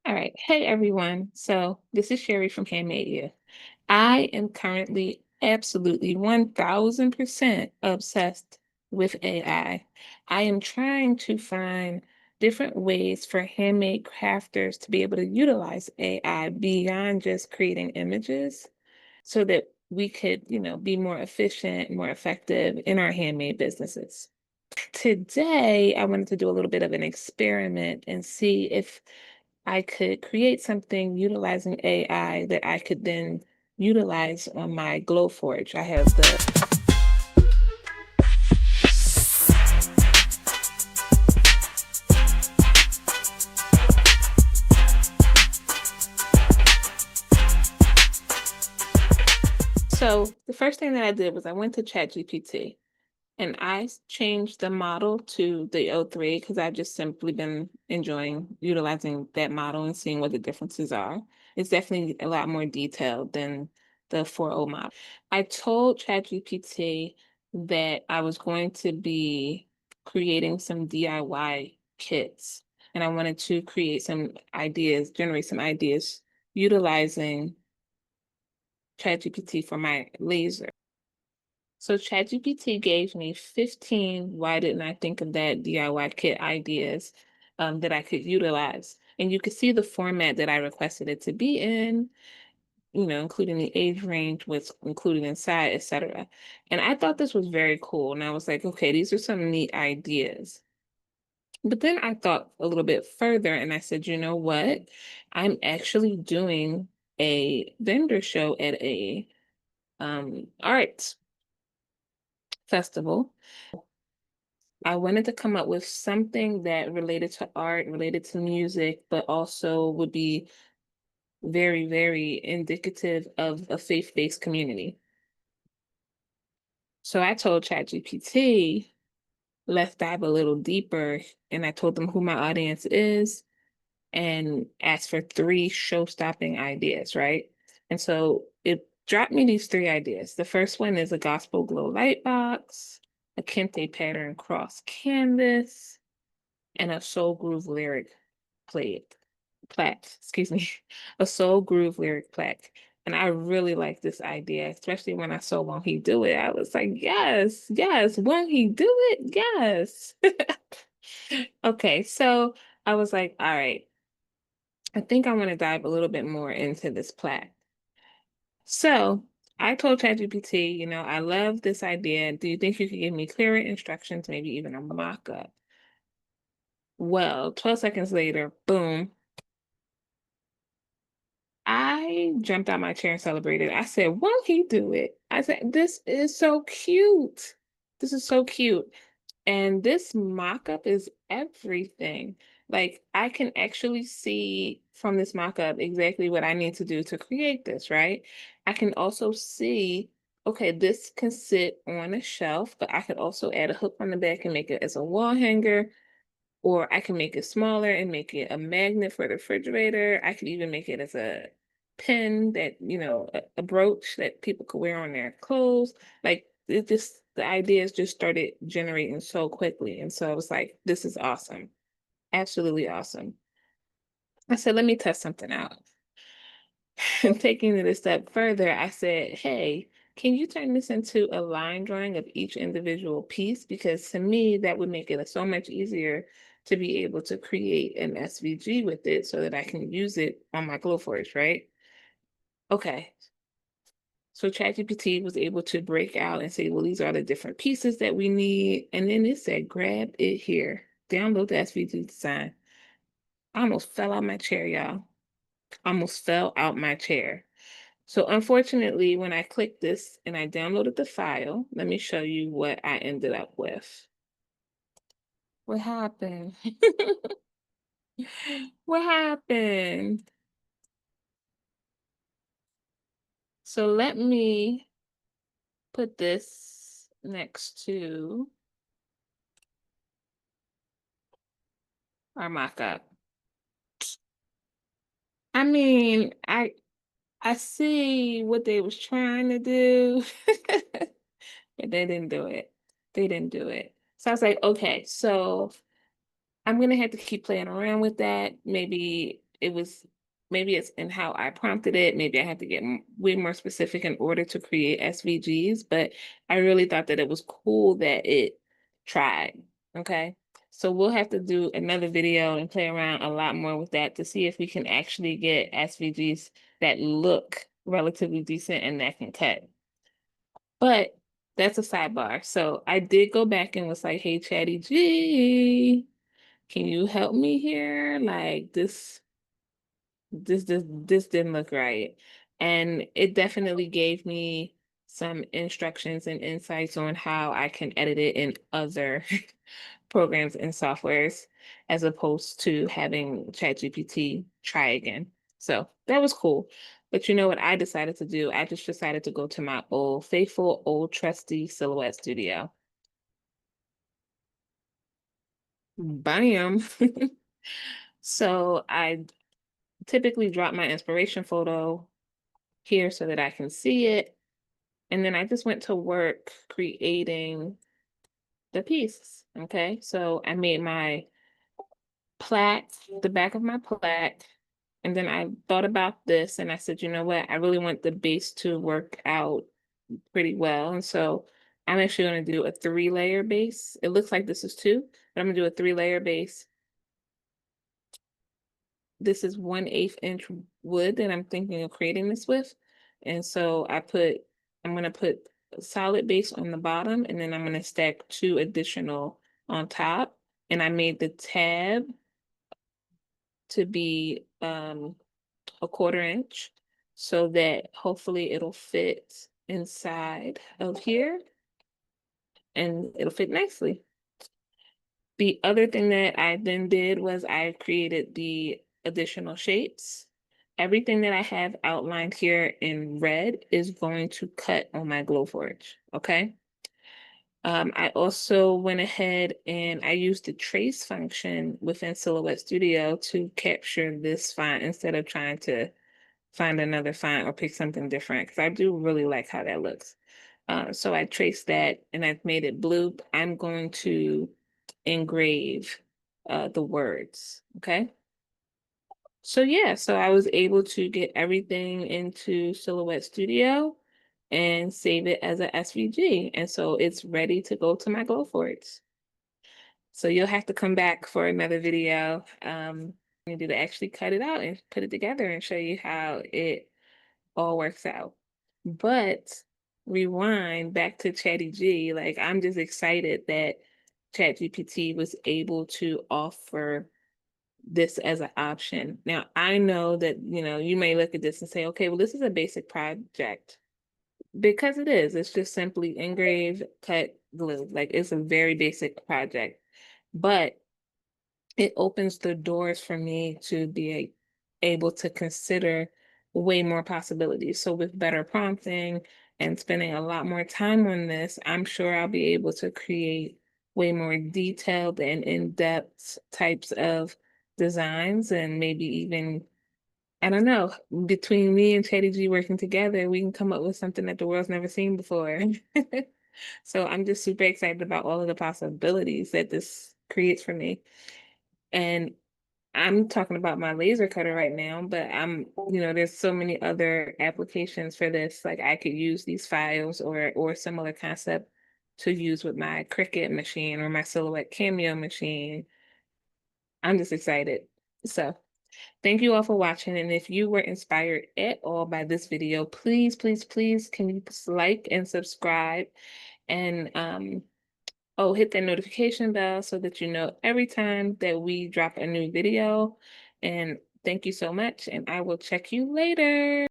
All right. Hey, everyone. So this is Sherry from Handmade U. I am currently absolutely 1000% obsessed with AI. I am trying to find different ways for handmade crafters to be able to utilize AI beyond just creating images so that we could, be more efficient, more effective in our handmade businesses. Today, I wanted to do a little bit of an experiment and see if I could create something utilizing AI that I could then utilize on my Glowforge. I have the so the first thing that I did was I went to ChatGPT and changed the model to the O3 because I've just simply been enjoying utilizing that model and seeing what the differences are. It's definitely a lot more detailed than the 4.0 model. I told ChatGPT that I was going to be creating some DIY kits and I wanted to create some ideas, generate some ideas utilizing ChatGPT for my laser. So ChatGPT gave me 15 why didn't I think of that DIY kit ideas that I could utilize. And you could see the format that I requested it to be in, including the age range, what's included inside, etc. And I thought this was very cool. And I was like, okay, these are some neat ideas. But then I thought a little bit further and I said, you know what? I'm actually doing a vendor show at a art festival. I wanted to come up with something that related to art, related to music, but also would be very, very indicative of a faith-based community. So I told ChatGPT, let's dive a little deeper. And I told them who my audience is and asked for 3 show-stopping ideas, right? And so it dropped me these 3 ideas. The first one is a gospel glow light box, a kente pattern cross canvas, and a soul groove lyric plaque, excuse me, a soul groove lyric plaque. And I really like this idea, especially when I saw Won't He Do It. I was like, yes, yes, won't he do it? Yes. Okay, so I was like, all right, I think I want to dive a little bit more into this plaque. So I told ChatGPT, I love this idea. Do you think you could give me clearer instructions, maybe even a mock-up? Well, 12 seconds later, boom, I jumped out my chair and celebrated. I said, won't he do it? I said, this is so cute. This is so cute. And this mock-up is everything. Like, I can actually see from this mock-up exactly what I need to do to create this, right? I can also see, okay, this can sit on a shelf, but I could also add a hook on the back and make it as a wall hanger. Or I can make it smaller and make it a magnet for the refrigerator. I could even make it as a pin that, a brooch that people could wear on their clothes. Like the ideas just started generating so quickly. And so I was like, this is awesome. Absolutely awesome. I said, let me test something out. And taking it a step further, I said, hey, can you turn this into a line drawing of each individual piece? Because to me, that would make it so much easier to be able to create an SVG with it so that I can use it on my Glowforge, right? Okay. So ChatGPT was able to break out and say, well, these are the different pieces that we need. And then it said, grab it here. Download the SVG design. I almost fell out my chair, y'all. Almost fell out my chair. So unfortunately, when I clicked this and I downloaded the file, let me show you what I ended up with. What happened? What happened? So let me put this next to our mock-up. I mean, I see what they was trying to do, but they didn't do it. They didn't do it. So I was like, okay, so I'm gonna have to keep playing around with that. Maybe it was maybe it's in how I prompted it. Maybe I had to get way more specific in order to create SVGs, but I really thought that it was cool that it tried. Okay. So we'll have to do another video and play around a lot more with that to see if we can actually get SVGs that look relatively decent and that can cut. But that's a sidebar. So I did go back and was like, hey, Chatty G, can you help me here? Like this didn't look right. And it definitely gave me some instructions and insights on how I can edit it in other programs and softwares as opposed to having ChatGPT try again. So that was cool. But you know what I decided to do? I just decided to go to my old faithful, old trusty Silhouette Studio. Bam. So I typically drop my inspiration photo here so that I can see it. And then I just went to work creating the piece. Okay. So I made my plaque, the back of my plaque. And then I thought about this and I said, you know what? I really want the base to work out pretty well. And so I'm actually going to do a 3-layer base. It looks like this is 2, but I'm going to do a 3-layer base. This is 1/8 inch wood that I'm thinking of creating this with. And so I'm going to put a solid base on the bottom and then I'm going to stack 2 additional on top. And I made the tab to be a 1/4 inch so that hopefully it'll fit inside of here and it'll fit nicely. The other thing that I then did was I created the additional shapes. Everything that I have outlined here in red is going to cut on my Glowforge, okay? I also went ahead and I used the trace function within Silhouette Studio to capture this font instead of trying to find another font or pick something different because I do really like how that looks. So I traced that and I've made it blue. I'm going to engrave the words, okay? So yeah, so I was able to get everything into Silhouette Studio and save it as a SVG. And so it's ready to go to my Glowforge. So you'll have to come back for another video to actually cut it out and put it together and show you how it all works out. But rewind back to Chatty G, like I'm just excited that ChatGPT was able to offer this as an option. Now, I know that, you may look at this and say, okay, well, this is a basic project because it is. It's just simply engrave, cut, glue. Like it's a very basic project, but it opens the doors for me to be able to consider way more possibilities. So with better prompting and spending a lot more time on this, I'm sure I'll be able to create way more detailed and in-depth types of designs and maybe even, I don't know, between me and Chatty G working together, we can come up with something that the world's never seen before. So I'm just super excited about all of the possibilities that this creates for me. And I'm talking about my laser cutter right now, but there's so many other applications for this. Like I could use these files or similar concept to use with my Cricut machine or my Silhouette Cameo machine. I'm just excited. So thank you all for watching. And if you were inspired at all by this video, please, please, please, can you like and subscribe and oh, hit that notification bell so that you know every time that we drop a new video. And thank you so much, and I will check you later.